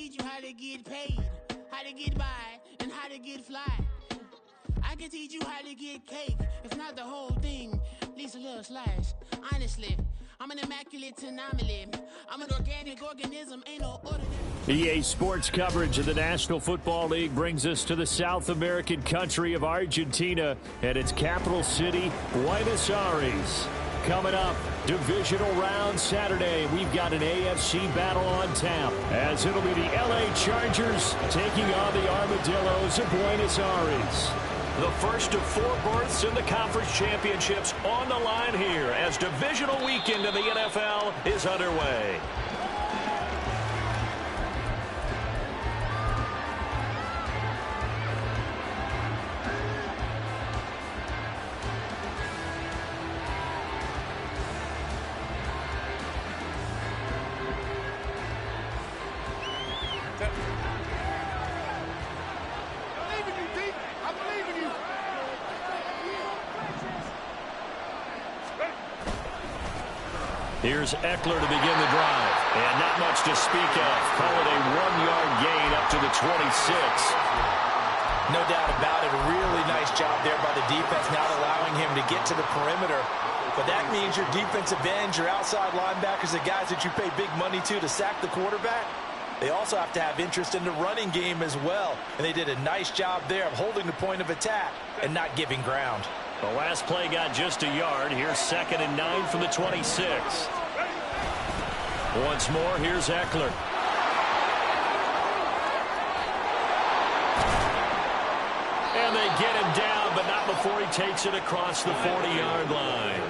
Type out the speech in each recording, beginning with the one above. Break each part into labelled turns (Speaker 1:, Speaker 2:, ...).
Speaker 1: teach you how to get paid, how to get by, and how to get fly. I can teach you how to get cake, if not the whole thing, at least a little slice. Honestly, I'm an immaculate anomaly. I'm an organic organism, ain't no ordinary.
Speaker 2: EA Sports coverage of the National Football League brings us to the South American country of Argentina and its capital city, Buenos Aires. Coming up, divisional round Saturday. We've got an AFC battle on tap, as it'll be the LA Chargers taking on the Armadillos of Buenos Aires.
Speaker 3: The first of 4 berths in the conference championships on the line here as divisional weekend in the NFL is underway. Here's Eckler to begin the drive. And not much to speak of. Call it a 1-yard gain up to the 26.
Speaker 4: No doubt about it. A really nice job there by the defense, not allowing him to get to the perimeter. But that means your defensive ends, your outside linebackers, the guys that you pay big money to sack the quarterback, they also have to have interest in the running game as well. And they did a nice job there of holding the point of attack and not giving ground.
Speaker 3: The last play got just a yard. Here's 2nd and 9 from the 26. Once more, here's Eckler. And they get him down, but not before he takes it across the 40-yard line.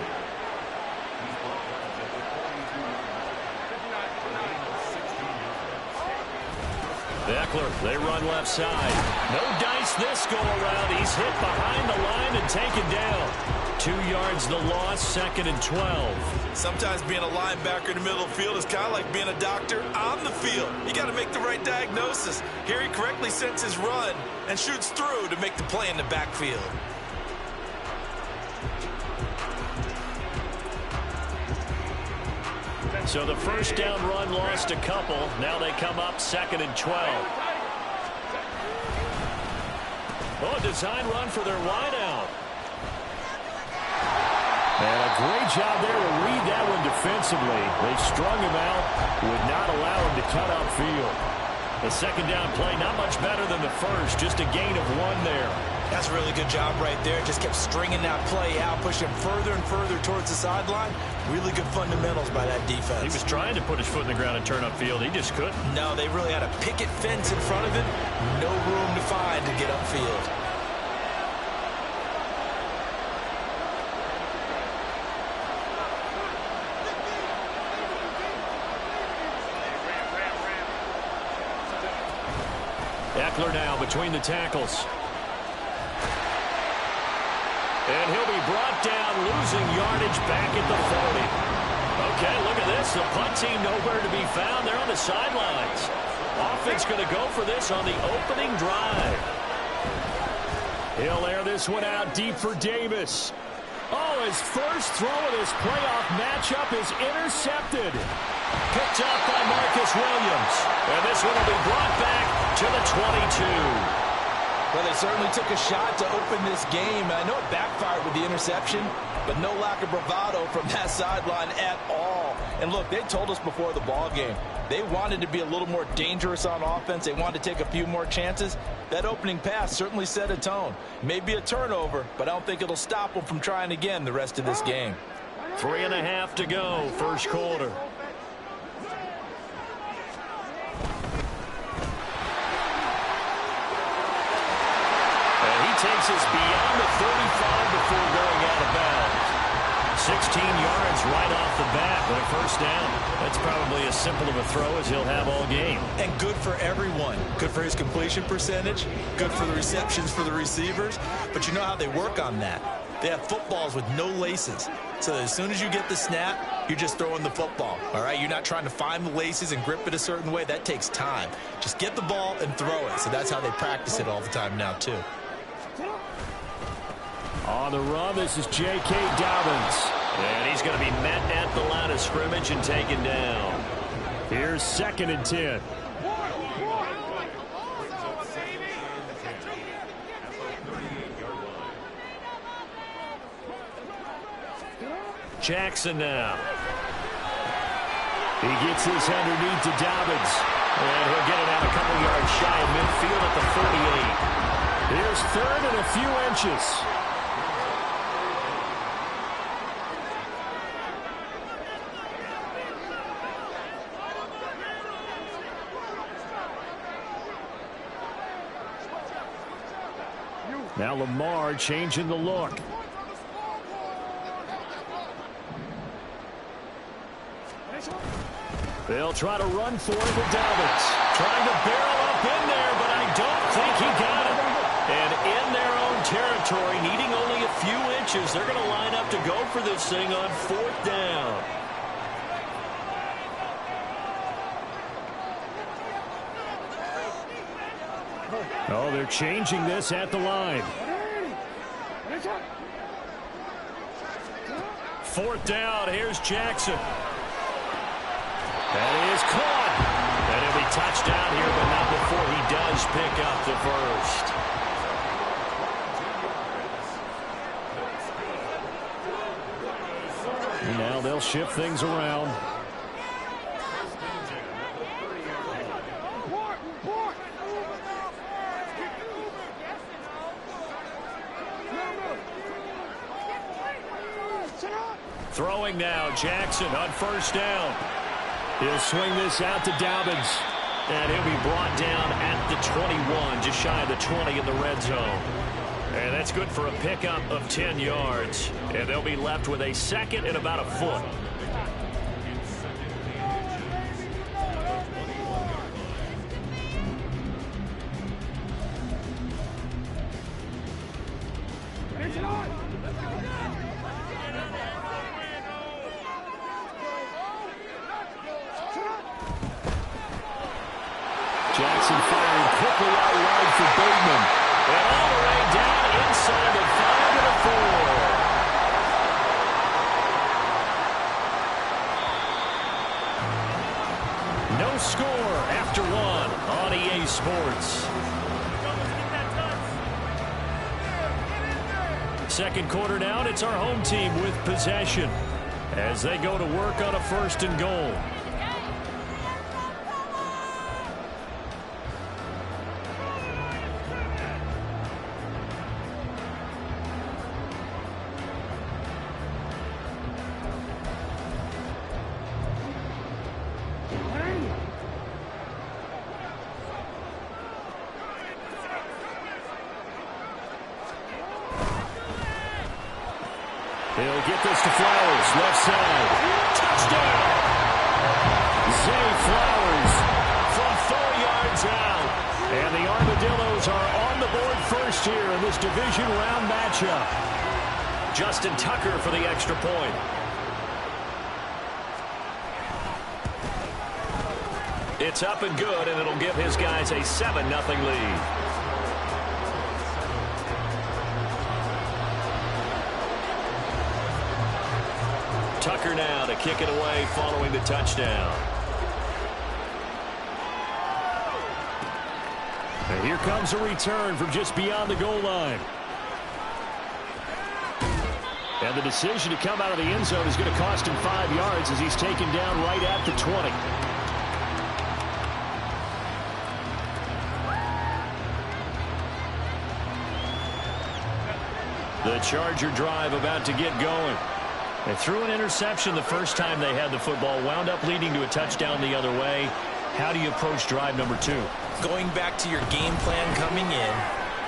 Speaker 3: Eckler, they run left side. No dice this go around. He's hit behind the line and taken down. 2 yards the loss, 2nd and 12.
Speaker 4: Sometimes being a linebacker in the middle of the field is kind of like being a doctor on the field. You got to make the right diagnosis. Here he correctly sets his run and shoots through to make the play in the backfield.
Speaker 3: So the first down run lost a couple. Now they come up 2nd and 12. Oh, a design run for their wideout.
Speaker 2: And a great job there to read that one defensively. They strung him out, would not allow him to cut upfield.
Speaker 3: The 2nd down play, not much better than the first, just a gain of 1 there.
Speaker 4: That's a really good job right there. Just kept stringing that play out, pushing further and further towards the sideline. Really good fundamentals by that defense.
Speaker 3: He was trying to put his foot in the ground and turn upfield. He just couldn't.
Speaker 4: No, they really had a picket fence in front of him. No room to find to get upfield.
Speaker 3: Eckler now between the tackles. And he'll be brought down, losing yardage back at the 40. Okay, look at this. The punt team nowhere to be found. They're on the sidelines. Offense going to go for this on the opening drive.
Speaker 2: He'll air this one out deep for Davis. Oh, his first throw of this playoff matchup is intercepted.
Speaker 3: Picked up by Marcus Williams. And this one will be brought back to the 22.
Speaker 4: Well, they certainly took a shot to open this game. I know it backfired with the interception, but no lack of bravado from that sideline at all. And look, they told us before the ball game, they wanted to be a little more dangerous on offense. They wanted to take a few more chances. That opening pass certainly set a tone. Maybe a turnover, but I don't think it'll stop them from trying again the rest of this game.
Speaker 3: 3.5 to go, first quarter. Takes us beyond the 35 before going out of bounds. 16 yards right off the bat, but a first down. That's probably as simple of a throw as he'll have all game.
Speaker 4: And good for everyone. Good for his completion percentage. Good for the receptions for the receivers. But you know how they work on that. They have footballs with no laces. So as soon as you get the snap, you're just throwing the football. All right, you're not trying to find the laces and grip it a certain way. That takes time. Just get the ball and throw it. So that's how they practice it all the time now, too.
Speaker 2: On the run, this is J.K. Dobbins.
Speaker 3: And he's going to be met at the line of scrimmage and taken down.
Speaker 2: Here's 2nd and 10.
Speaker 3: Jackson now.
Speaker 2: He gets this underneath to Dobbins.
Speaker 3: And he'll get it out a couple yards shy of midfield at the 48.
Speaker 2: Here's third and a few inches. Now Lamar changing the look. They'll try to run for it with Dobbins.
Speaker 3: Trying to barrel up in there, but I don't think he got it. And in their own territory, needing only a few inches, they're going to line up to go for this thing on 4th down.
Speaker 2: Oh, they're changing this at the line.
Speaker 3: 4th down, here's Jackson.
Speaker 2: That is caught.
Speaker 3: And he'll be touchdown here, but not before he does pick up the first.
Speaker 2: Now they'll shift things around.
Speaker 3: Throwing now, Jackson on 1st down.
Speaker 2: He'll swing this out to Dobbins.
Speaker 3: And he'll be brought down at the 21, just shy of the 20 in the red zone. And that's good for a pickup of 10 yards. And they'll be left with a 2nd and about a foot.
Speaker 2: Jackson firing quickly out wide for Bateman.
Speaker 3: And all the way down inside the 5 to the 4. No score after 1 on EA Sports. 2nd quarter down, it's our home team with possession as they go to work on a 1st and goal.
Speaker 2: He'll get this to Flowers, left side.
Speaker 3: Touchdown!
Speaker 2: Zay Flowers
Speaker 3: From 4 yards out.
Speaker 2: And the Armadillos are on the board first here in this division round matchup.
Speaker 3: Justin Tucker for the extra point. It's up and good, and it'll give his guys a 7-0 lead. Tucker now to kick it away following the touchdown.
Speaker 2: And here comes a return from just beyond the goal line. And the decision to come out of the end zone is going to cost him 5 yards as he's taken down right at the 20.
Speaker 3: The Charger drive about to get going.
Speaker 2: They threw an interception the first time they had the football, wound up leading to a touchdown the other way. How do you approach drive number 2?
Speaker 4: Going back to your game plan coming in,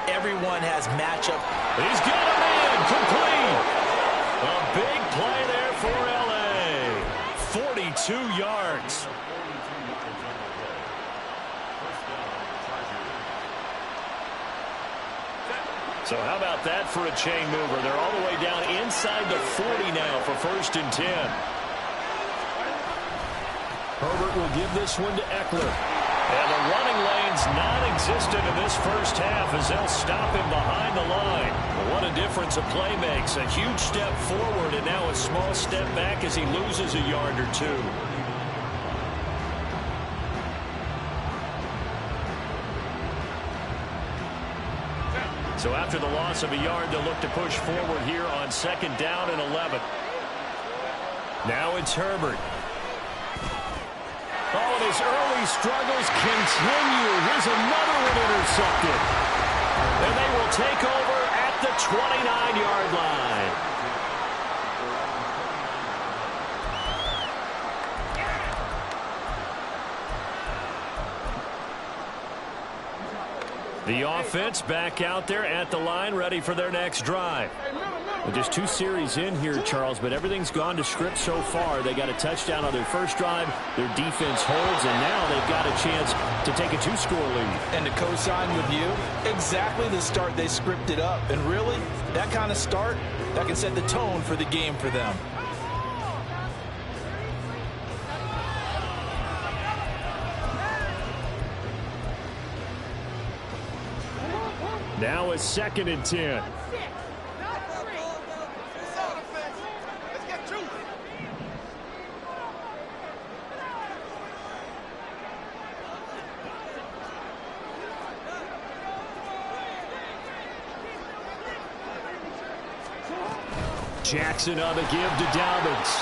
Speaker 4: everyone has matchup.
Speaker 3: He's got him in, complete. A big play there for L.A. 42 yards. So how about that for a chain mover? They're all the way down inside the 40 now for 1st and 10.
Speaker 2: Herbert will give this one to Eckler.
Speaker 3: And the running lane's non-existent in this first half as they'll stop him behind the line. What a difference a play makes. A huge step forward and now a small step back as he loses a yard or 2. So after the loss of a yard, they'll look to push forward here on 2nd down and 11.
Speaker 2: Now it's Herbert. Oh, and his early struggles continue. Here's another one intercepted. And they will take over at the 29-yard line. The offense back out there at the line, ready for their next drive. Well, just 2 series in here, Charles, but everything's gone to script so far. They got a touchdown on their first drive. Their defense holds, and now they've got a chance to take a 2-score lead.
Speaker 4: And to co-sign with you, exactly the start they scripted up. And really, that kind of start, that can set the tone for the game for them.
Speaker 2: Now it's 2nd and 10. Jackson on the give to Dobbins.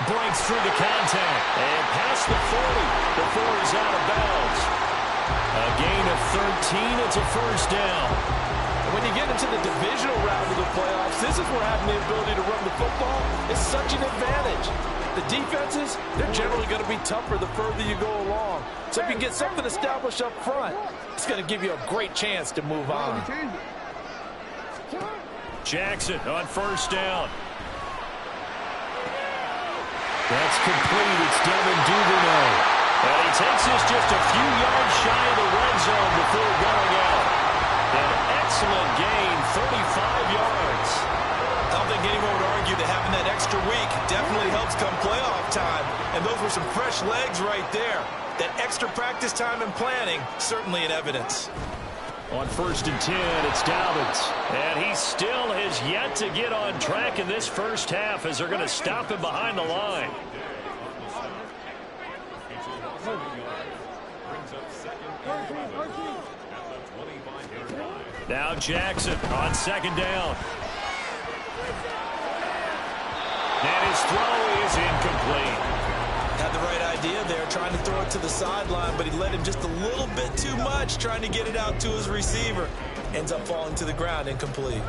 Speaker 2: Breaks through the contact. And past the 40 before he's out of bounds. A gain of 13. It's a first down.
Speaker 4: When you get into the divisional round of the playoffs, this is where having the ability to run the football is such an advantage. The defenses, they're generally going to be tougher the further you go along. So if you get something established up front, it's going to give you a great chance to move on.
Speaker 2: Jackson on first down. That's complete. It's Devin Duvernay. And he takes this just a few yards shy of the red zone before going out. An excellent gain, 35 yards.
Speaker 4: I don't think anyone would argue that having that extra week definitely helps come playoff time. And those were some fresh legs right there. That extra practice time and planning, certainly in evidence.
Speaker 2: On 1st and 10, it's Dobbins. And he still has yet to get on track in this first half as they're going to stop him behind the line. Now Jackson on 2nd down. And his throw is incomplete.
Speaker 4: Had the right idea there, trying to throw it to the sideline, but he let him just a little bit too much, trying to get it out to his receiver. Ends up falling to the ground, incomplete.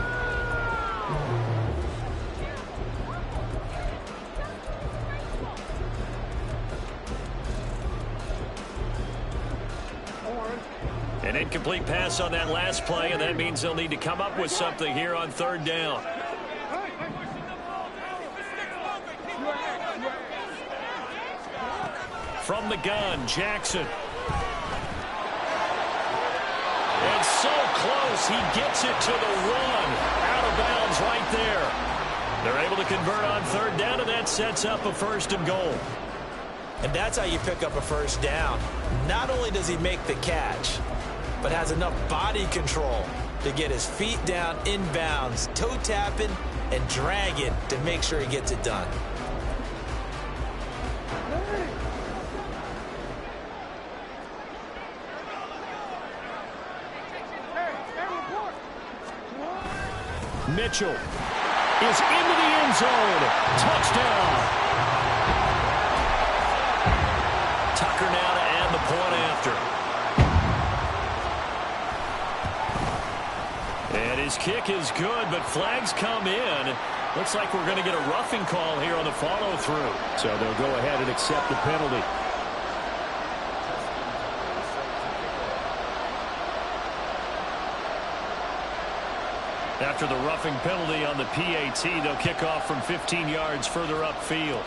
Speaker 2: An incomplete pass on that last play, and that means they'll need to come up with something here on 3rd down. From the gun, Jackson. And so close, he gets it to the 1. Out of bounds right there. They're able to convert on 3rd down, and that sets up a 1st and goal.
Speaker 4: And that's how you pick up a first down. Not only does he make the catch, but has enough body control to get his feet down inbounds, toe tapping and dragging to make sure he gets it done.
Speaker 2: Mitchell is into the end zone. Touchdown. Tucker now to add the point after. And his kick is good, but flags come in. Looks like we're going to get a roughing call here on the follow-through. So they'll go ahead and accept the penalty. After the roughing penalty on the PAT, they'll kick off from 15 yards further upfield.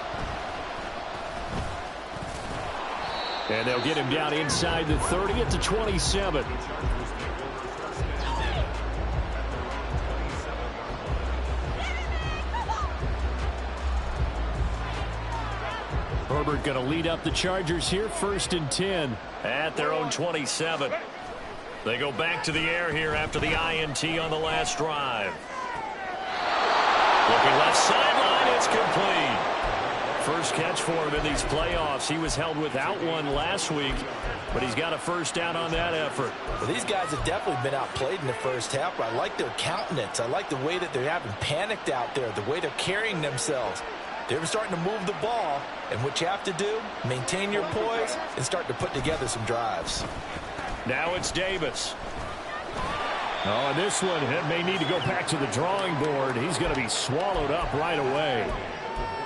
Speaker 2: And they'll get him down inside the 30 at the 27. Herbert going to lead up the Chargers here, 1st and 10 at their own 27. They go back to the air here after the INT on the last drive. Looking left sideline, it's complete. First catch for him in these playoffs. He was held without one last week, but he's got a first down on that effort.
Speaker 4: Well, these guys have definitely been outplayed in the first half, but I like their countenance. I like the way that they haven't panicked out there, the way they're carrying themselves. They're starting to move the ball, and what you have to do, maintain your poise and start to put together some drives.
Speaker 3: Now it's Davis.
Speaker 2: Oh, and this one may need to go back to the drawing board. He's going to be swallowed up right away.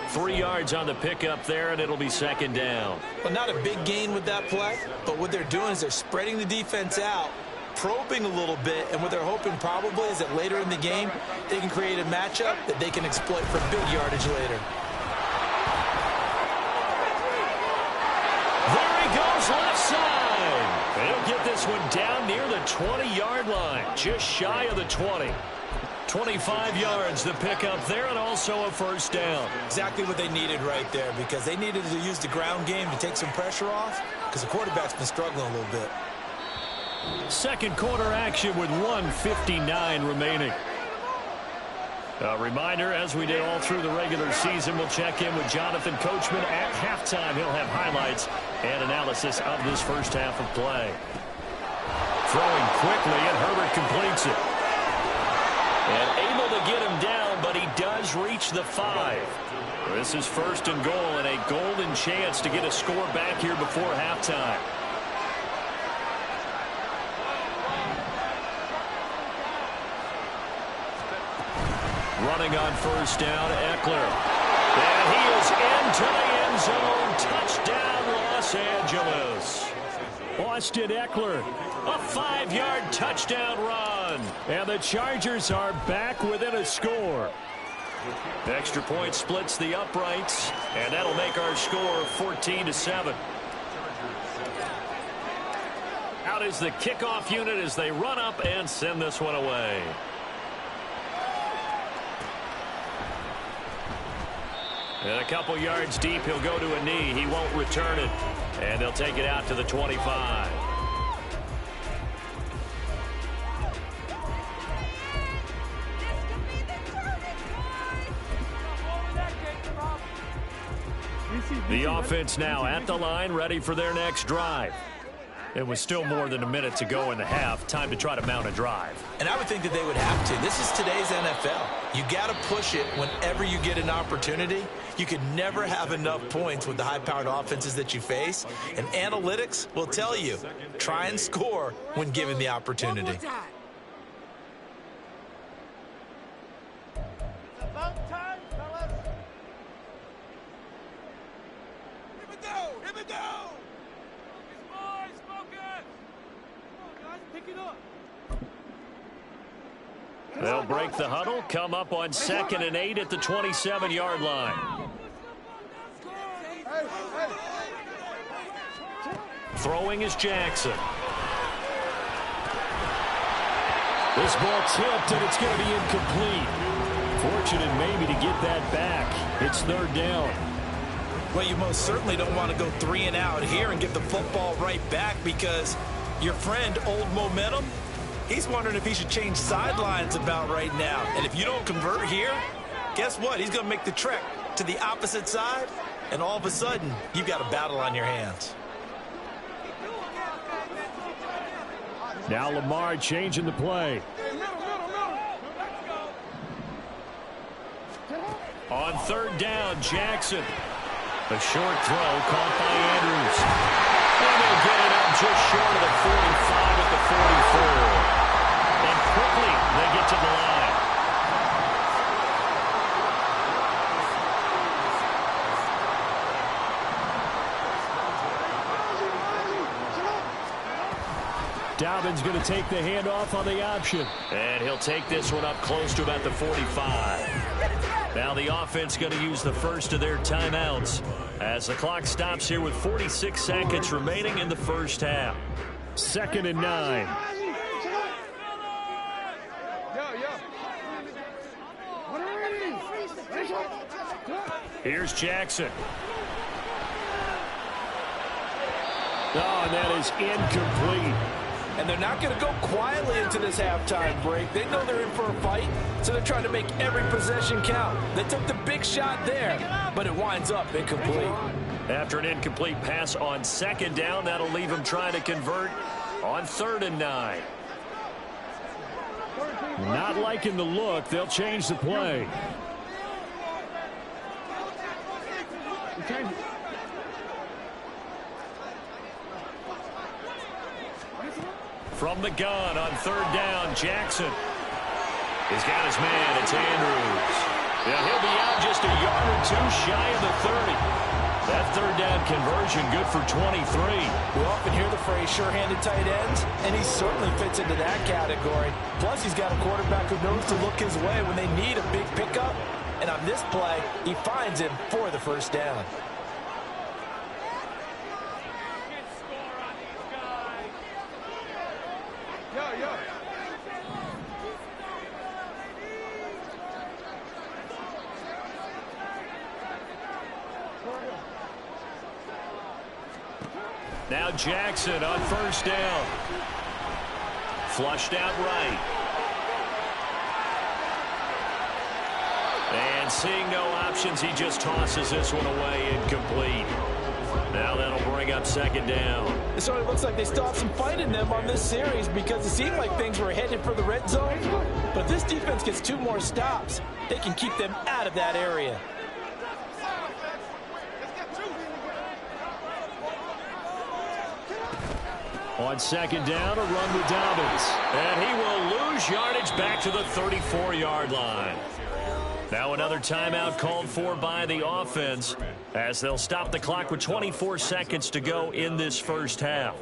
Speaker 3: 3 yards on the pickup there, and it'll be second down.
Speaker 4: Well, not a big gain with that play, but what they're doing is they're spreading the defense out, probing a little bit, and what they're hoping probably is that later in the game, they can create a matchup that they can exploit for big yardage later.
Speaker 3: There he goes, left side. He'll get this one down near the 20-yard line, just shy of the 20. 25 yards the pickup there, and also a first down.
Speaker 4: Exactly what they needed right there, because they needed to use the ground game to take some pressure off, because the quarterback's been struggling a little bit.
Speaker 2: Second quarter action with 1:59 remaining. A reminder, as we did all through the regular season, we'll check in with Jonathan Coachman at halftime. He'll have highlights and analysis of this first half of play. Throwing quickly, and Herbert completes it.
Speaker 3: And able to get him down, but he does reach the 5.
Speaker 2: This is first and goal, and a golden chance to get a score back here before halftime. Running on first down, Eckler. And he is into the end zone. Touchdown, Los Angeles. Austin Eckler, a 5-yard touchdown run. And the Chargers are back within a score.
Speaker 3: Extra point splits the uprights, and that'll make our score 14-7.
Speaker 2: Out is the kickoff unit as they run up and send this one away. And a couple yards deep, he'll go to a knee. He won't return it. And they'll take it out to the 25. The offense now at the line, ready for their next drive. It was still more than a minute to go in the half. Time to try to mount a drive.
Speaker 4: And I would think that they would have to. This is today's NFL. You got to push it whenever you get an opportunity. You can never have enough points with the high-powered offenses that you face. And analytics will tell you, try and score when given the opportunity.
Speaker 2: They'll break the huddle, come up on 2nd and 8 at the 27-yard line. Throwing is Jackson. This ball tipped, and it's going to be incomplete. Fortunate maybe to get that back. It's 3rd down.
Speaker 4: Well, you most certainly don't want to go 3 and out here and get the football right back, because your friend, Old Momentum, he's wondering if he should change sidelines about right now. And if you don't convert here, guess what? He's going to make the trek to the opposite side, and all of a sudden, you've got a battle on your hands.
Speaker 2: Now Lamar changing the play. On 3rd down, Jackson. A short throw caught by Andrews. And they'll get it up just short of the 45 at the 44. And quickly, they get to the line. Dobbins going to take the handoff on the option. And he'll take this one up close to about the 45. Now the offense going to use the first of their timeouts as the clock stops here with 46 seconds remaining in the first half. 2nd and 9. Here's Jackson. Oh, and that is incomplete.
Speaker 4: And they're not going to go quietly into this halftime break. They know they're in for a fight, so they're trying to make every possession count. They took the big shot there, but it winds up incomplete.
Speaker 2: After an incomplete pass on 2nd down, that'll leave them trying to convert on 3rd and 9. Not liking the look. They'll change the play.
Speaker 3: From the gun on third down, Jackson. He's got his man. It's Andrews. Yeah, he'll be out just a yard or two shy of the 30. That third down conversion good for 23.
Speaker 4: We often hear the phrase sure-handed tight ends, and he certainly fits into that category. Plus, he's got a quarterback who knows to look his way when they need a big pickup. And on this play, he finds him for the first down.
Speaker 3: Now Jackson on first down. Flushed out right. And seeing no options, he just tosses this one away incomplete. Now that'll bring up second down.
Speaker 4: It sort of looks like they still have some fight in them on this series because it seemed like things were headed for the red zone. But if this defense gets 2 more stops, they can keep them out of that area.
Speaker 2: On second down, a run with Dobbins.
Speaker 3: And he will lose yardage back to the 34-yard line. Now another timeout called for by the offense as they'll stop the clock with 24 seconds to go in this first half.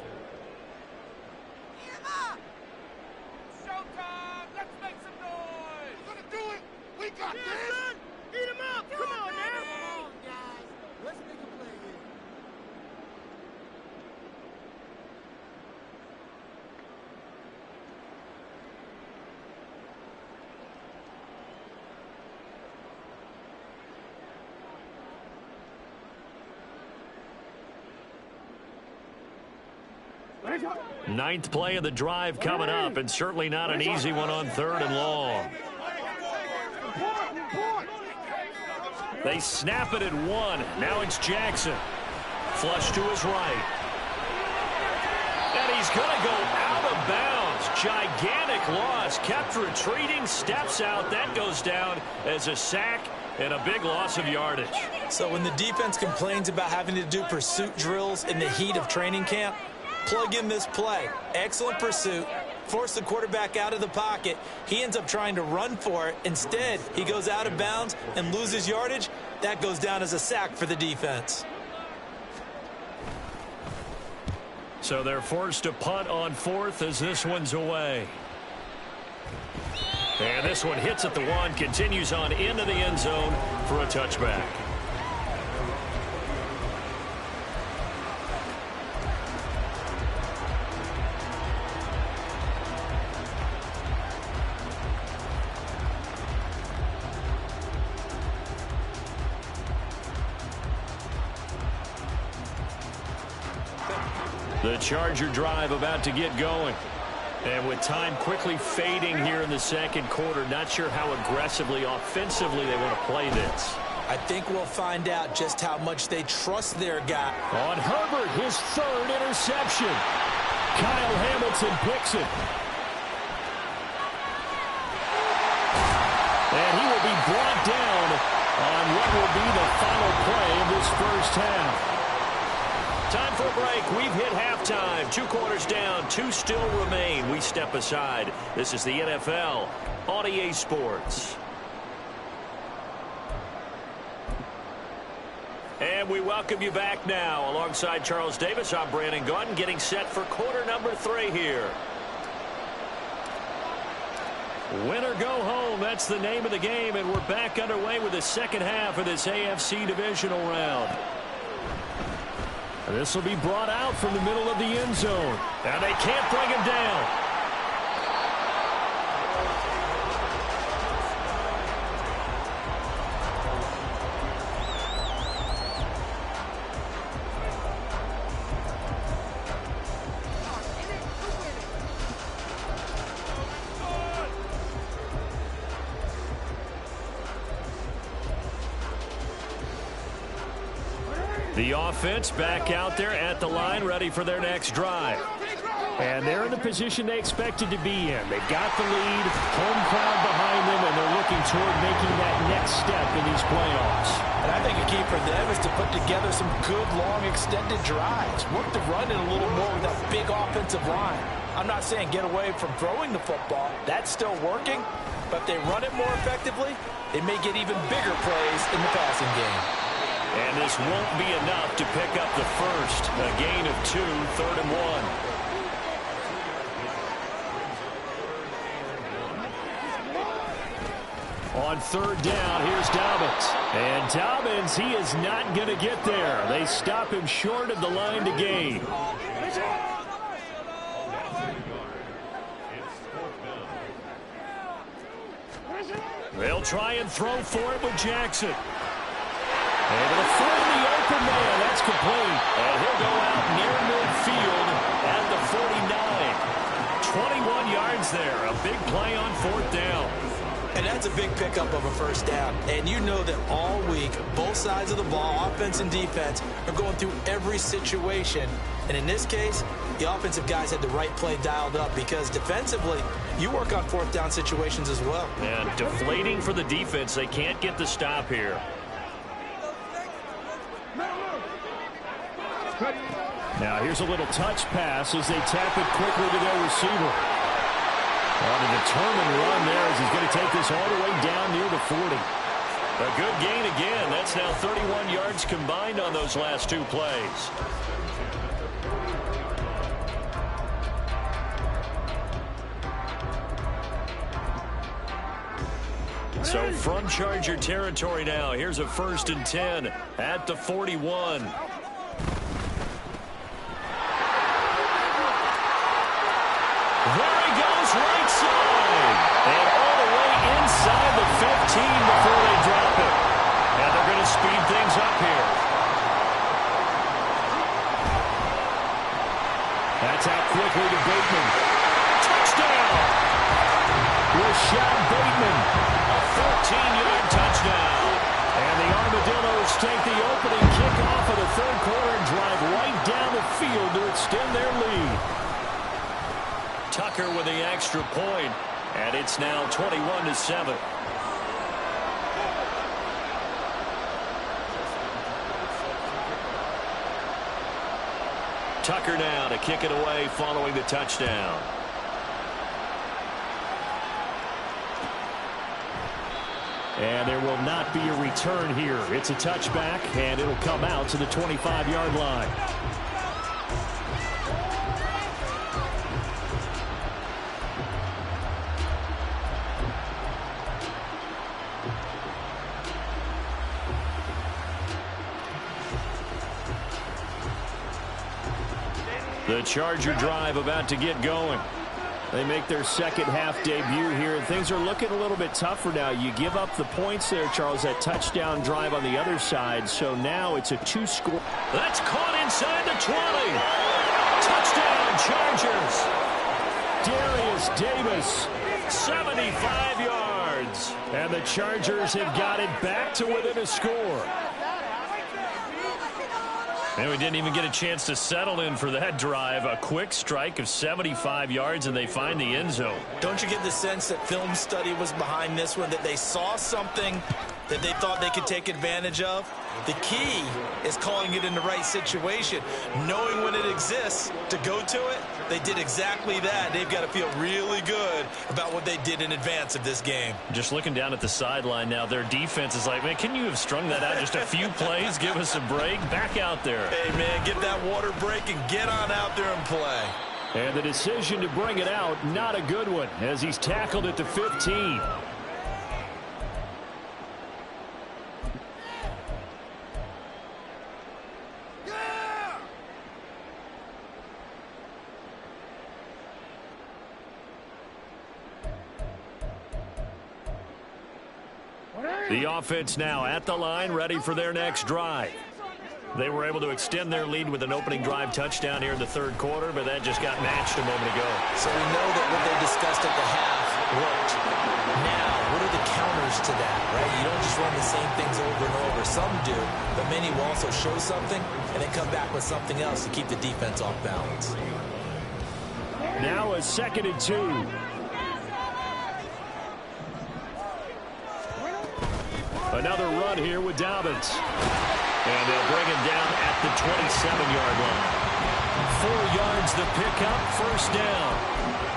Speaker 3: Ninth play of the drive coming up, and certainly not an easy one on third and long. They snap it at 1. Now it's Jackson. Flush to his right. And he's going to go out of bounds. Gigantic loss. Kept retreating. Steps out. That goes down as a sack and a big loss of yardage.
Speaker 4: So when the defense complains about having to do pursuit drills in the heat of training camp, plug in this play. Excellent pursuit. Force the quarterback out of the pocket. He ends up trying to run for it. Instead, he goes out of bounds and loses yardage. That goes down as a sack for the defense.
Speaker 3: So they're forced to punt on fourth as this one's away. And this one hits at the 1, continues on into the end zone for a touchback. The Charger drive about to get going. And with time quickly fading here in the second quarter, not sure how aggressively, offensively they want to play this.
Speaker 4: I think we'll find out just how much they trust their guy.
Speaker 2: On Herbert, his third interception. Kyle Hamilton picks it. And he will be brought down on what will be the final play of this first half.
Speaker 3: Time for a break. We've hit halftime. 2 quarters down. 2 still remain. We step aside. This is the NFL on EA Sports. And we welcome you back now. Alongside Charles Davis, I'm Brandon Gaudin, getting set for quarter number 3 here. Win or go home, that's the name of the game, and we're back underway with the second half of this AFC divisional round.
Speaker 2: This will be brought out from the middle of the end zone.
Speaker 3: And they can't bring him down. The offense back out there at the line, ready for their next drive.
Speaker 2: And they're in the position they expected to be in. They've got the lead, home crowd behind them, and they're looking toward making that next step in these playoffs.
Speaker 4: And I think a key for them is to put together some good, long, extended drives. Work the run in a little more with that big offensive line. I'm not saying get away from throwing the football. That's still working. But if they run it more effectively, they may get even bigger plays in the passing game.
Speaker 3: And this won't be enough to pick up the first. A gain of 2, 3rd and 1.
Speaker 2: On 3rd down, here's Dobbins. And Dobbins, he is not going to get there. They stop him short of the line to gain.
Speaker 3: They'll try and throw for it with Jackson.
Speaker 2: And to the foot of the open man, that's complete.
Speaker 3: And he'll go out near midfield at the 49. 21 yards there. A big play on 4th down.
Speaker 4: And that's a big pickup of a first down. And you know that all week, both sides of the ball, offense and defense, are going through every situation. And in this case, the offensive guys had the right play dialed up because defensively, you work on 4th down situations as well.
Speaker 3: And deflating for the defense. They can't get the stop here.
Speaker 2: Now here's a little touch pass as they tap it quickly to their receiver. On a determined run there as he's going to take this all the way down near the 40.
Speaker 3: A good gain again. That's now 31 yards combined on those last 2 plays. So from Charger territory now, here's a 1st and 10 at the 41. There he goes, right side. And all the way inside the 15 before they drop it. And they're going to speed things up here.
Speaker 2: That's out quickly to Bateman.
Speaker 3: Touchdown!
Speaker 2: Rashad Bateman.
Speaker 3: A 14-yard touchdown.
Speaker 2: And the Armadillos take the opening kickoff of the 3rd quarter and drive right down the field to extend their lead.
Speaker 3: Tucker with the extra point, and it's now 21-7. Tucker now to kick it away following the touchdown.
Speaker 2: And there will not be a return here. It's a touchback, and it'll come out to the 25-yard line. The Charger drive about to get going. They make their 2nd half debut here, and things are looking a little bit tougher now. You give up the points there, Charles, that touchdown drive on the other side, so now it's a 2-score.
Speaker 3: That's caught inside the 20. Touchdown, Chargers.
Speaker 2: Darius Davis.
Speaker 3: 75 yards.
Speaker 2: And the Chargers have got it back to within a score.
Speaker 3: And we didn't even get a chance to settle in for that drive. A quick strike of 75 yards, and they find the end zone.
Speaker 4: Don't you get the sense that film study was behind this one, that they saw something that they thought they could take advantage of? The key is calling it in the right situation, knowing when it exists to go to it. They did exactly that. They've got to feel really good about what they did in advance of this game.
Speaker 3: Just looking down at the sideline now, their defense is like, man, can you have strung that out just a few plays? Give us a break. Back out there.
Speaker 4: Hey, man, get that water break and get on out there and play.
Speaker 2: And the decision to bring it out, not a good one, as he's tackled at the 15. The offense now at the line, ready for their next drive. They were able to extend their lead with an opening drive touchdown here in the 3rd quarter, but that just got matched a moment ago.
Speaker 4: So we know that what they discussed at the half worked. Now, what are the counters to that, right? You don't just run the same things over and over. Some do, but many will also show something and then come back with something else to keep the defense off balance.
Speaker 2: Now a 2nd and 2. Another run here with Dobbins. And they'll bring him down at the 27-yard line. 4 yards the pickup, 1st down.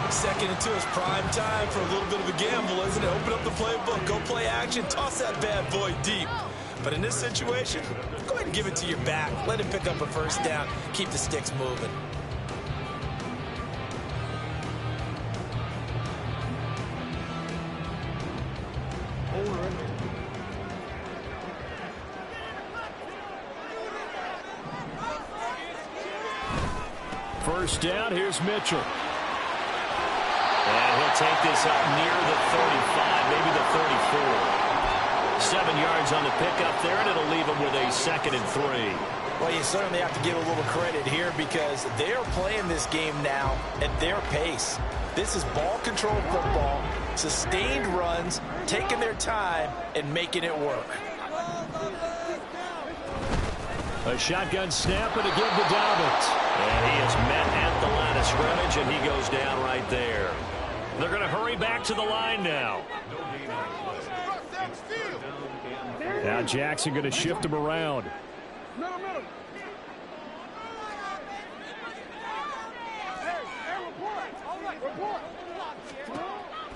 Speaker 4: 2nd and 2 is prime time for a little bit of a gamble, isn't it? Open up the playbook, go play action, toss that bad boy deep. But in this situation, go ahead and give it to your back. Let him pick up a 1st down. Keep the sticks moving.
Speaker 2: First down, here's Mitchell.
Speaker 3: And he'll take this up near the 35, maybe the 34. 7 yards on the pickup there, and it'll leave him with a 2nd and 3.
Speaker 4: Well, you certainly have to give a little credit here because they are playing this game now at their pace. This is ball control football, sustained runs, taking their time, and making it work.
Speaker 2: A shotgun snap and a give to Dobbins.
Speaker 3: And he is met at the line of scrimmage, and he goes down right there. They're going to hurry back to the line now.
Speaker 2: Now Jackson going to shift him around.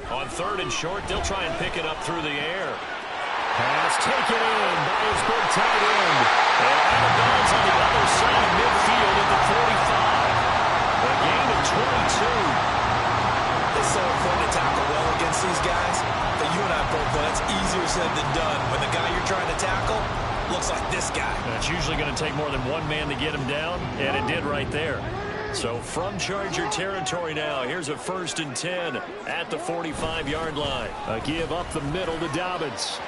Speaker 3: On 3rd and short, they'll try and pick it up through the air.
Speaker 2: Pass taken in by his big tight end.
Speaker 3: And out of bounds on the other side of midfield at the 45. A gain of 22.
Speaker 4: It's so important to tackle well against these guys. But you and I both know that's easier said than done. When the guy you're trying to tackle looks like this guy.
Speaker 3: That's usually going to take more than one man to get him down, and it did right there. So from Charger territory now, here's a 1st and 10 at the 45-yard line.
Speaker 2: A give up the middle to Dobbins.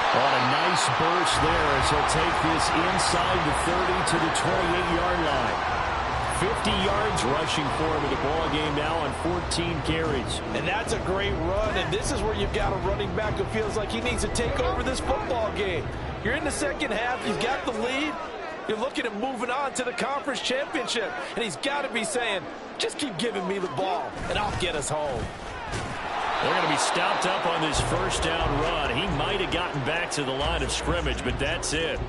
Speaker 2: On a nice burst there as he'll take this inside the 30 to the 28-yard line. 50 yards rushing for him in the ball game now on 14 carries.
Speaker 4: And that's a great run, and this is where you've got a running back who feels like he needs to take over this football game. You're in the 2nd half, you've got the lead. You're looking at moving on to the conference championship, and he's got to be saying, just keep giving me the ball, and I'll get us home.
Speaker 3: They're going to be stopped up on this 1st down run. He might have gotten back to the line of scrimmage, but that's it.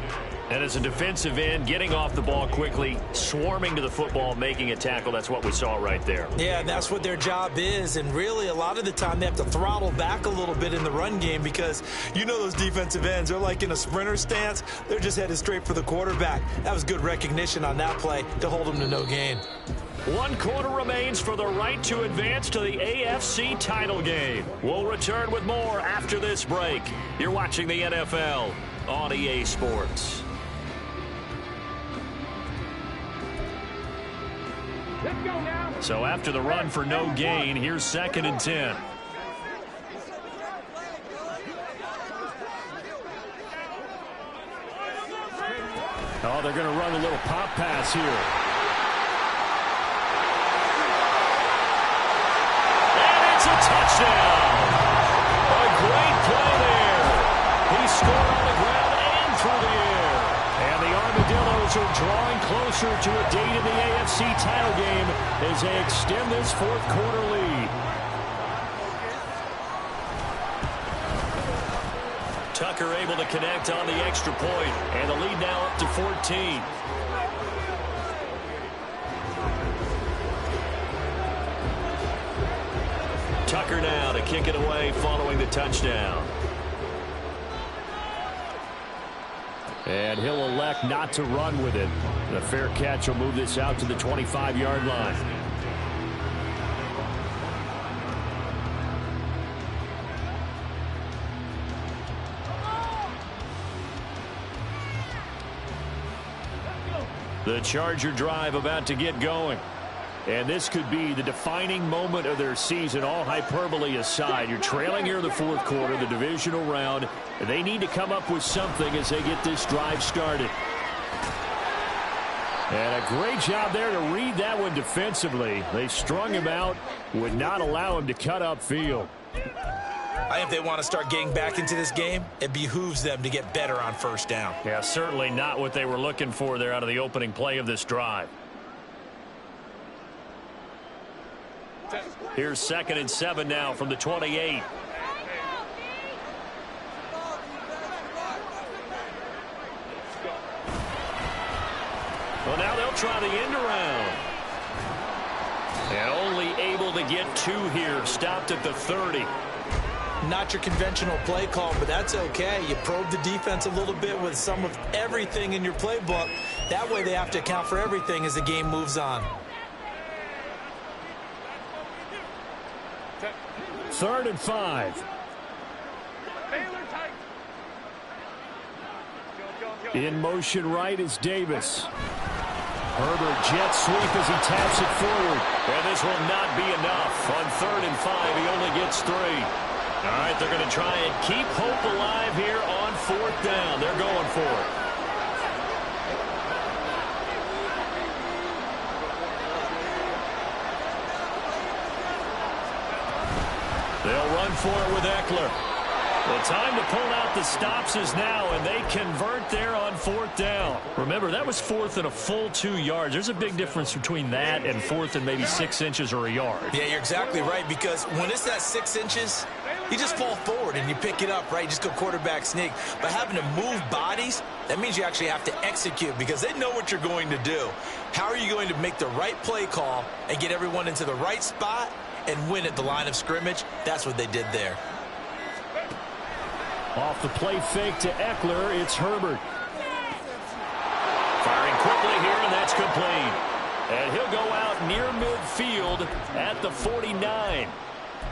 Speaker 3: And as a defensive end, getting off the ball quickly, swarming to the football, making a tackle, that's what we saw right there.
Speaker 4: Yeah, and that's what their job is. And really, a lot of the time, they have to throttle back a little bit in the run game because you know those defensive ends, they're like in a sprinter stance. They're just headed straight for the quarterback. That was good recognition on that play to hold them to no gain.
Speaker 3: 1 quarter remains for the right to advance to the AFC title game. We'll return with more after this break. You're watching the NFL on EA Sports. So after the run for no gain, here's 2nd and 10.
Speaker 2: Oh, they're going to run a little pop pass here.
Speaker 3: And it's a touchdown. A great play there. He scored on the ground and through the air.
Speaker 2: And the Armadillos are drawing closer to a date in the AFC title game as they extend this 4th quarter lead.
Speaker 3: Tucker able to connect on the extra point, and the lead now up to 14. Tucker now to kick it away following the touchdown.
Speaker 2: And he'll elect not to run with it. The fair catch will move this out to the 25-yard line. The Charger drive about to get going. And this could be the defining moment of their season, all hyperbole aside. You're trailing here in the 4th quarter, the divisional round. They need to come up with something as they get this drive started. And a great job there to read that one defensively. They strung him out, would not allow him to cut upfield.
Speaker 4: I think if they want to start getting back into this game, it behooves them to get better on 1st down.
Speaker 3: Yeah, certainly not what they were looking for there out of the opening play of this drive. Here's 2nd and 7 now from the 28. Well, now they'll try the end around. And only able to get 2 here. Stopped at the 30.
Speaker 4: Not your conventional play call, but that's okay. You probe the defense a little bit with some of everything in your playbook. That way they have to account for everything as the game moves on.
Speaker 2: 3rd and 5. In motion right is Davis. Herbert jet sweep as he taps it forward.
Speaker 3: And this will not be enough. On 3rd and 5, he only gets 3. All right, they're going to try and keep hope alive here on 4th down. They're going for it. They'll run for it with Eckler. The time to pull out the stops is now, and they convert there on 4th down. Remember, that was 4th and a full 2 yards. There's a big difference between that and 4th and maybe 6 inches or a yard.
Speaker 4: Yeah, you're exactly right, because when it's that 6 inches, you just fall forward and you pick it up, right? You just go quarterback sneak. But having to move bodies, that means you actually have to execute because they know what you're going to do. How are you going to make the right play call and get everyone into the right spot and win at the line of scrimmage? That's what they did there.
Speaker 2: Off the play fake to Eckler, it's Herbert.
Speaker 3: Firing quickly here, and that's complete. And he'll go out near midfield at the 49.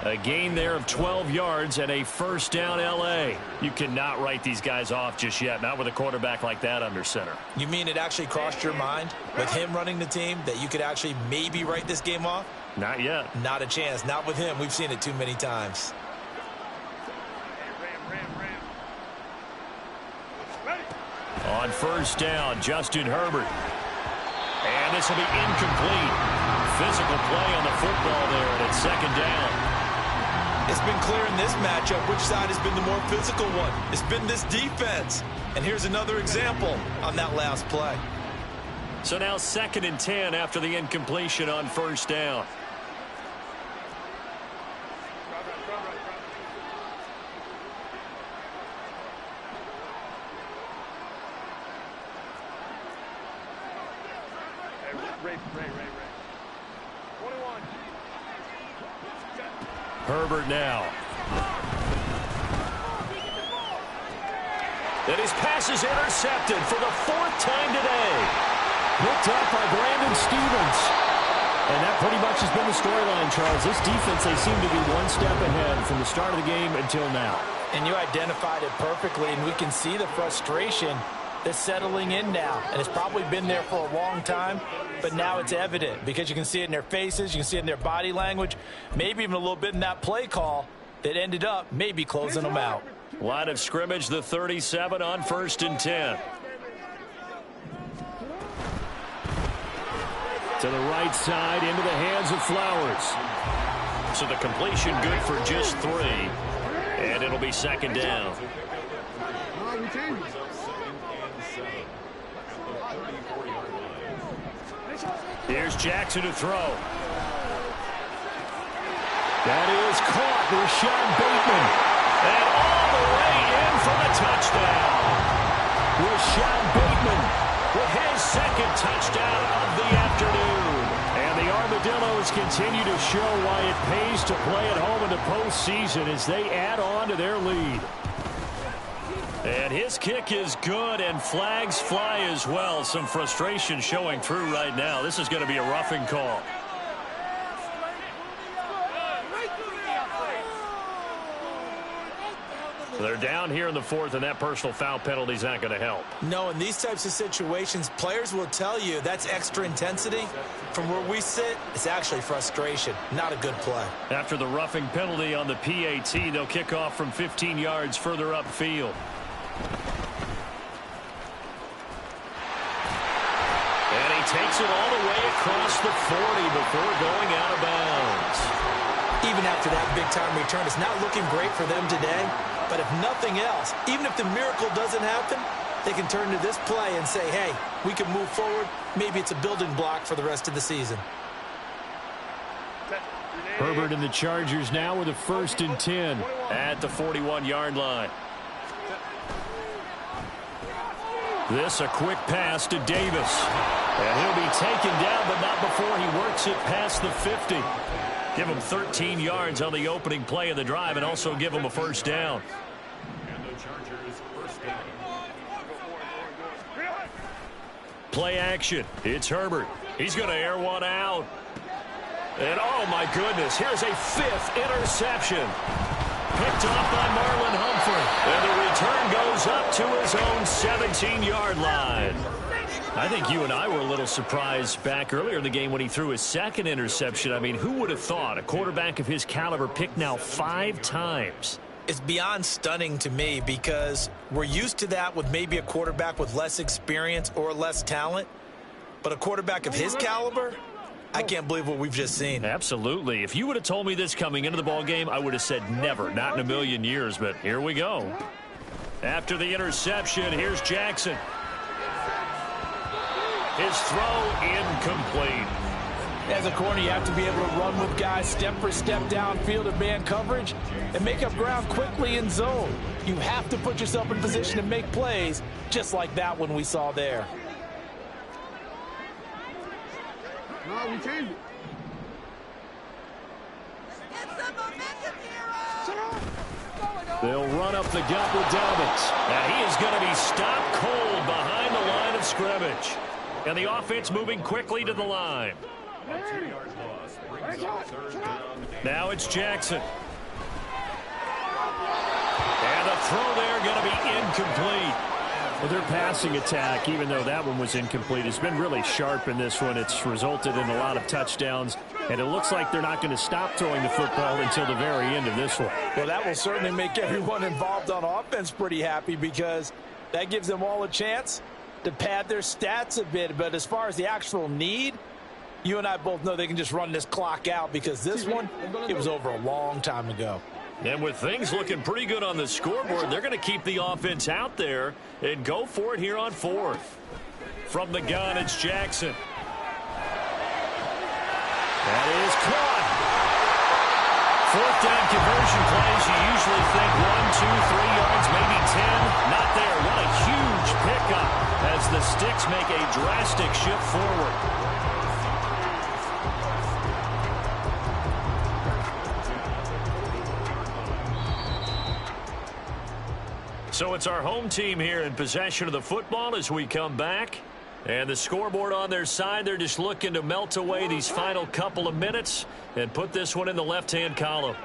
Speaker 3: A gain there of 12 yards and a 1st down L.A. You cannot write these guys off just yet, not with a quarterback like that under center.
Speaker 4: You mean it actually crossed your mind with him running the team that you could actually maybe write this game off?
Speaker 3: Not yet.
Speaker 4: Not a chance. Not with him. We've seen it too many times.
Speaker 3: On 1st down, Justin Herbert. And this will be incomplete. Physical play on the football there, and it's 2nd down.
Speaker 4: It's been clear in this matchup which side has been the more physical one. It's been this defense. And here's another example on that last play.
Speaker 3: So now 2nd and 10 after the incompletion on 1st down. Herbert now. And his pass is intercepted for the 4th time today.
Speaker 2: Picked up by Brandon Stevens. And that pretty much has been the storyline, Charles. This defense, they seem to be one step ahead from the start of the game until now.
Speaker 4: And you identified it perfectly, and we can see the frustration that's settling in now. And it's probably been there for a long time, but now it's evident because you can see it in their faces, you can see it in their body language, maybe even a little bit in that play call that ended up maybe closing them out.
Speaker 3: Line of scrimmage, the 37 on 1st and 10.
Speaker 2: To the right side, into the hands of Flowers.
Speaker 3: So the completion good for just 3. And it'll be 2nd down. Here's Jackson to throw.
Speaker 2: That is caught. Rashad Bateman.
Speaker 3: And all the way in for the touchdown.
Speaker 2: Rashad Bateman
Speaker 3: with his 2nd touchdown of the afternoon.
Speaker 2: And the Armadillos continue to show why it pays to play at home in the postseason as they add on to their lead.
Speaker 3: And his kick is good, and flags fly as well. Some frustration showing through right now. This is going to be a roughing call. They're down here in the 4th, and that personal foul penalty is not going to help.
Speaker 4: No, in these types of situations, players will tell you that's extra intensity. From where we sit, it's actually frustration. Not a good play.
Speaker 3: After the roughing penalty on the PAT, they'll kick off from 15 yards further upfield. And he takes it all the way across the 40 before going out of bounds.
Speaker 4: Even after that big-time return, it's not looking great for them today. But if nothing else, even if the miracle doesn't happen, they can turn to this play and say, hey, we can move forward. Maybe it's a building block for the rest of the season.
Speaker 2: Herbert and the Chargers now with a 1st and 10.
Speaker 3: At the 41-yard line. This a quick pass to Davis. And he'll be taken down, but not before he works it past the 50. Give him 13 yards on the opening play of the drive and also give him a 1st down. Play action. It's Herbert. He's going to air one out. And, oh, my goodness, here's a 5th interception. Picked off by Marlon Humphrey. And the return goes up to his own 17-yard line. I think you and I were a little surprised back earlier in the game when he threw his 2nd interception. I mean, who would have thought a quarterback of his caliber picked now 5 times?
Speaker 4: It's beyond stunning to me because we're used to that with maybe a quarterback with less experience or less talent. But a quarterback of his caliber, I can't believe what we've just seen.
Speaker 3: Absolutely. If you would have told me this coming into the ball game, I would have said never, not in a million years. But here we go. After the interception, here's Jackson. His throw incomplete.
Speaker 4: As a corner, you have to be able to run with guys step for step downfield in man coverage and make up ground quickly in zone. You have to put yourself in position to make plays just like that one we saw there.
Speaker 5: No, we changed it.
Speaker 3: They'll run up the gut with Dobbins. And he is going to be stopped cold behind the line of scrimmage. And the offense moving quickly to the line. Now it's Jackson. And the throw there going to be incomplete.
Speaker 2: Well, their passing attack, even though that one was incomplete, has been really sharp in this one. It's resulted in a lot of touchdowns, and it looks like they're not going to stop throwing the football until the very end of this one.
Speaker 4: Well, that will certainly make everyone involved on offense pretty happy because that gives them all a chance to pad their stats a bit. But as far as the actual need, you and I both know they can just run this clock out because this one, it was over a long time ago.
Speaker 3: And with things looking pretty good on the scoreboard, they're going to keep the offense out there and go for it here on 4th. From the gun, it's Jackson. That is caught. 4th down conversion plays, you usually think 1, 2, 3 yards, maybe 10. Not there. What a huge pickup as the Sticks make a drastic shift forward. So it's our home team here in possession of the football as we come back. And the scoreboard on their side, they're just looking to melt away these final couple of minutes and put this one in the left-hand column.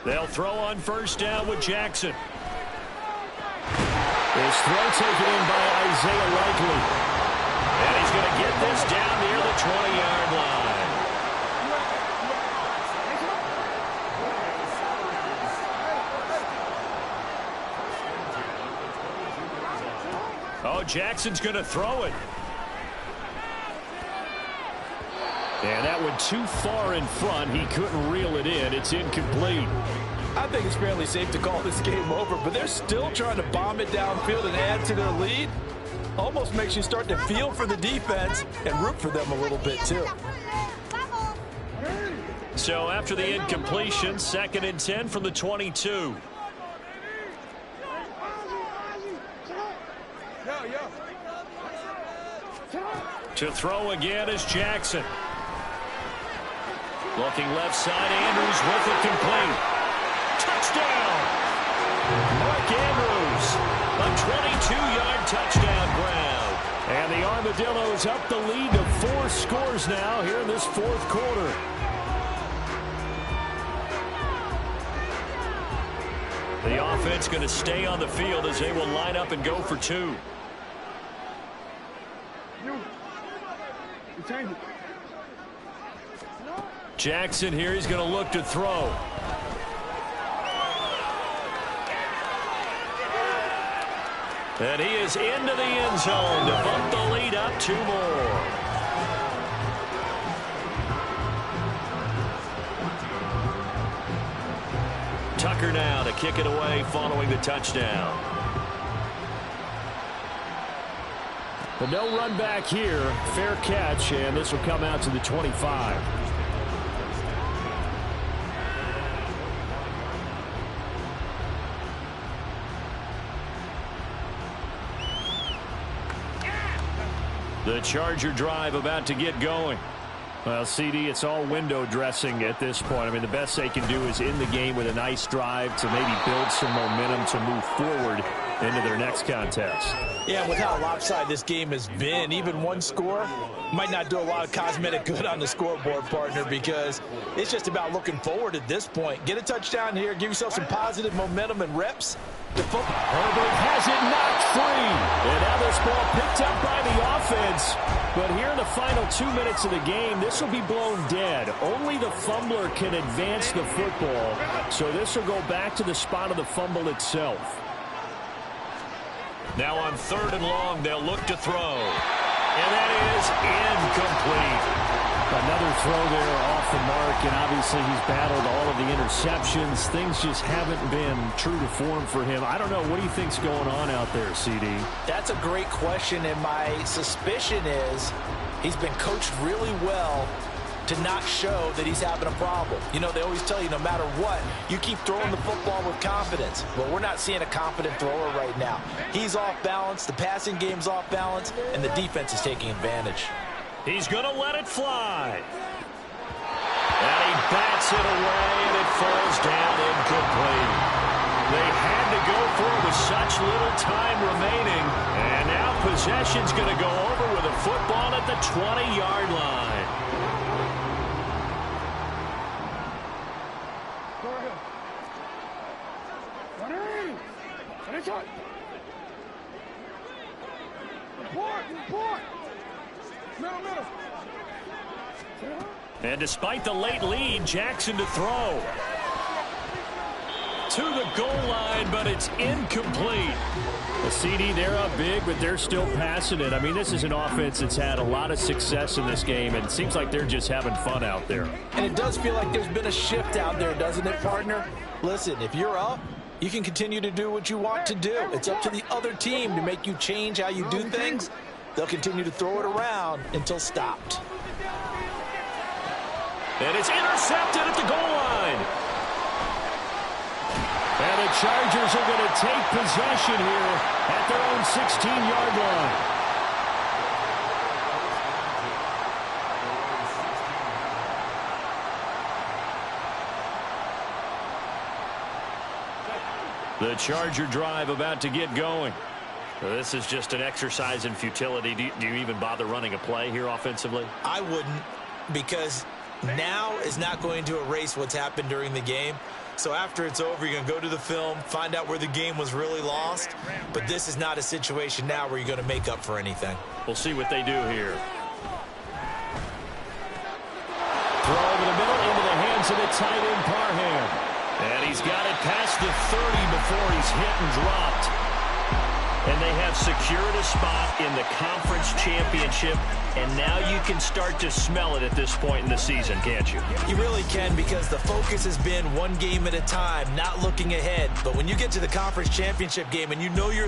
Speaker 3: They'll throw on 1st down with Jackson.
Speaker 2: This throw taken in by Isaiah Likely.
Speaker 3: And he's going to get this down near the 20-yard line. Oh, Jackson's going to throw it.
Speaker 2: And that went too far in front. He couldn't reel it in. It's incomplete.
Speaker 4: I think it's fairly safe to call this game over, but they're still trying to bomb it downfield and add to their lead. Almost makes you start to feel for the defense and root for them a little bit, too.
Speaker 3: So after the incompletion, 2nd and 10 from the 22. To throw again is Jackson. Looking left side, Andrews with it complete. Touchdown! Mark Andrews, a 22-yard touchdown grab.
Speaker 2: And the Armadillos up the lead to 4 scores now here in this 4th quarter.
Speaker 3: The offense going to stay on the field as they will line up and go for 2. Jackson here, he's going to look to throw. And he is into the end zone to bump the lead up 2 more. Tucker now to kick it away following the touchdown.
Speaker 2: But no run back here. Fair catch, and this will come out to the 25. The Charger drive about to get going. Well, CD, it's all window dressing at this point. I mean, the best they can do is end the game with a nice drive to maybe build some momentum to move forward into their next contest.
Speaker 4: Yeah, with how lopsided this game has been, even one score might not do a lot of cosmetic good on the scoreboard, partner, because it's just about looking forward at this point. Get a touchdown here, give yourself some positive momentum and reps.
Speaker 2: Herbert has it knocked free. And now this ball picked up by the offense. But here in the final 2 minutes of the game, this will be blown dead. Only the fumbler can advance the football. So this will go back to the spot of the fumble itself.
Speaker 3: Now on 3rd and long, they'll look to throw. And that is incomplete.
Speaker 2: Another throw there off the mark, and obviously he's battled all of the interceptions. Things just haven't been true to form for him. I don't know. What do you think's going on out there, CD?
Speaker 4: That's a great question, and my suspicion is he's been coached really well to not show that he's having a problem. You know, they always tell you no matter what, you keep throwing the football with confidence. Well, we're not seeing a confident thrower right now. He's off balance, the passing game's off balance, and the defense is taking advantage.
Speaker 3: He's going to let it fly. And he bats it away, and it falls down incomplete. They had to go for it with such little time remaining. And now possession's going to go over with a football at the 20-yard line. And despite the late lead, Jackson to throw. To the goal line, but it's incomplete.
Speaker 2: The CD, they're up big, but they're still passing it. I mean, this is an offense that's had a lot of success in this game, and it seems like they're just having fun out there.
Speaker 4: And it does feel like there's been a shift out there, doesn't it, partner? Listen, if you're up, you can continue to do what you want to do. It's up to the other team to make you change how you do things. They'll continue to throw it around until stopped.
Speaker 3: And it's intercepted at the goal line.
Speaker 2: And the Chargers are going to take possession here at their own 16-yard line. The Charger drive about to get going. Well, this is just an exercise in futility. Do you even bother running a play here offensively?
Speaker 4: I wouldn't, because now is not going to erase what's happened during the game. So after it's over, you're going to go to the film, find out where the game was really lost. But this is not a situation now where you're going to make up for anything.
Speaker 3: We'll see what they do here.
Speaker 2: Throw over the middle into the hands of the tight end, Parham.
Speaker 3: And he's got it past the 30 before he's hit and dropped. And they have secured a spot in the conference championship. And now you can start to smell it at this point in the season, can't you?
Speaker 4: You really can, because the focus has been one game at a time, not looking ahead. But when you get to the conference championship game and you know you're